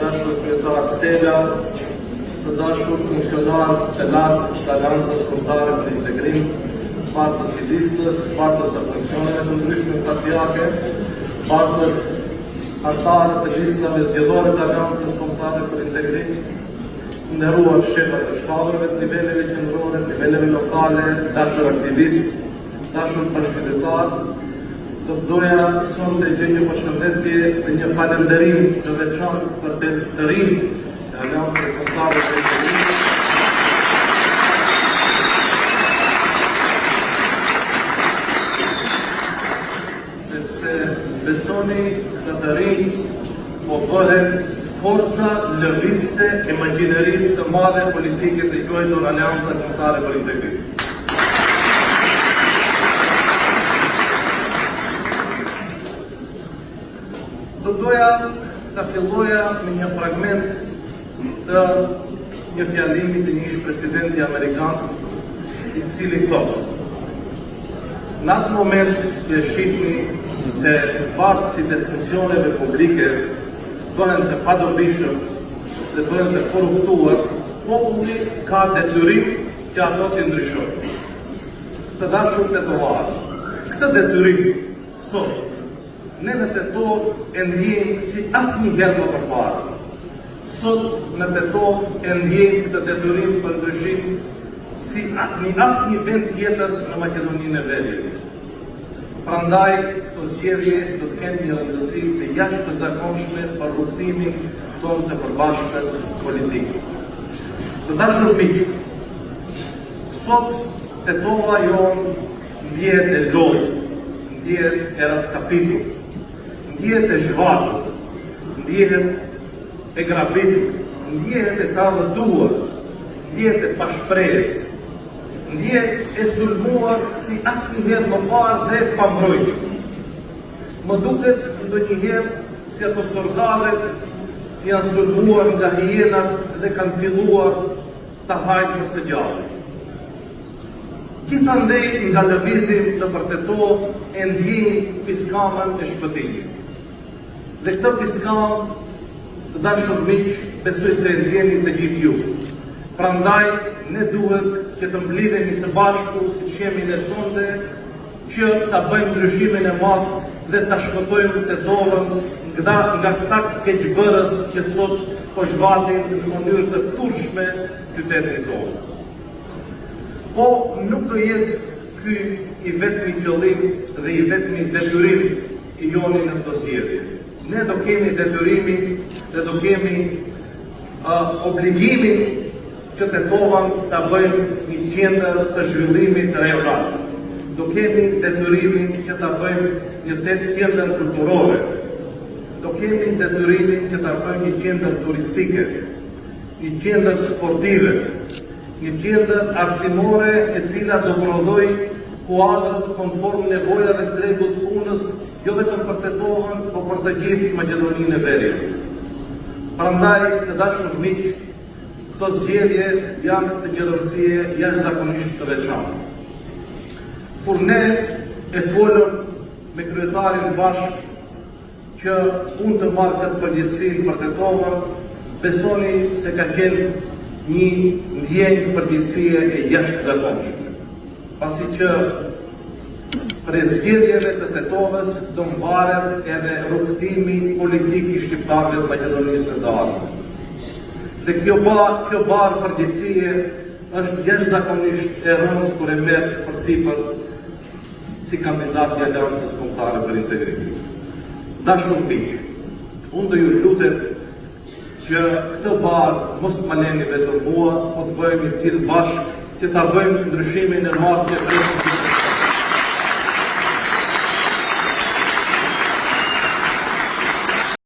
dashur kryetar Sela, të dashur funksionar të lartë të Aleancës Kombëtare për Integrim, partës i listës, partës të funksioneve të ndryshme partijake, partës antarë të listave zgjedhore të Aleancës Kombëtare për Integrim, nderuar shefat të shkallërve të niveleve qendrore, niveleve lokale, dashur aktivist, dashur bashkëqytetar, do të doja sonte gjë një përshëndetje dhe një falënderim të veçantë për të rinjt e Aleancës Kombëtare për Integrim. Sepse besoni këta të rinj po bëhen forca lëvizëse e imagjinërisë së madhe politike të quajtur Aleanca Kombëtare për Integrim. Do doja të filloja me një fragment të një fjalimi të një ish presidenti Amerikan, i cili thotë: në atë moment që shihni se partësit e funksioneve publike bëhen të padobishëm dhe bëhen të korruptuar, populli ka detyrim që ato të ndryshojnë. Të dashur tetovarë, këtë detyrim sot ne në Tetov e ndjejmë si asnjëherë më përpara. Sot në Tetov e ndjejmë këtë detyrim për ndryshim si në asnjë vend tjetër në Maqedoninë e Veriut. Prandaj, këto zgjedhje do të kenë një rëndësi të jashtëzakonshme për rrugtimin tonë të përbashkët politik. Të dashur miq, sot Tetova jonë ndjehet e lojë, ndjehet e raskapitur, ndjehet e zhvatur, ndjehet e grabitur, ndjehet e tradhtuar, ndjehet e pashpresë, ndjehet e sulmuar si asnjëherë më parë dhe pa mbrojtje. Më duket ndonjëherë si ato sorgarët janë sulmuar nga hienat dhe kanë filluar të hajnë për së gjallë. Gjithandej nga lëvizim nëpër Tetov e ndjejmë piskamën e shpëtimit. Dhe këtë piskam, të dashur miq, besoj se e ndjeni të gjithë ju. Prandaj ne duhet që të mblidhemi së bashku, siç jemi ne sonte, që ta bëjmë ndryshimin e madh dhe ta shpëtojmë Tetovën nga këta keqbërës që sot po zhvatin në mënyrë të turshme qytetin tonë. Po nuk do jetë ky i vetmi qëllim dhe i vetmi detyrim i joni në këtë zgjedhje. Ne do kemi detyrimin dhe do kemi obligimin që Tetovën ta bëjmë një qendër të zhvillimit rajonal. Do kemi detyrimin që ta bëjmë një qendër kulturore. Do kemi detyrimin që ta bëjmë një qendër turistike, një qendër sportive, një qendër arsimore e cila do prodhoj kuadrët konform nevojave të tregut punës, jo vetëm për Tetovën, por për të gjithë Maqedoninë e Veriut. Prandaj, të dashur miq, këto zgjedhje janë të një rëndësie jashtëzakonisht të veçantë. Kur ne e folëm me kryetarin bashkë që unë të marrë këtë përgjegjësinë për Tetovën, besoni se ka qenë një ndjenjë përgjegjësie e jashtëzakonshme. Pasi që prej zgjedhjeve të Tetovës do mbaret edhe rrugtimi politik i shqiptarëve të Maqedonisë së Veriut. Dhe kjo barë përgjegjësie është jashtëzakonisht e rëndë kur e merr përsipër si kandidat i Aleancës Kombëtare për Integrim. Dashur miq, unë do ju lutem që këtë barë mos të paleni vetëm mua, po të bëjmë gjithë bashkë që ta bëjmë ndryshimin e madh që presim.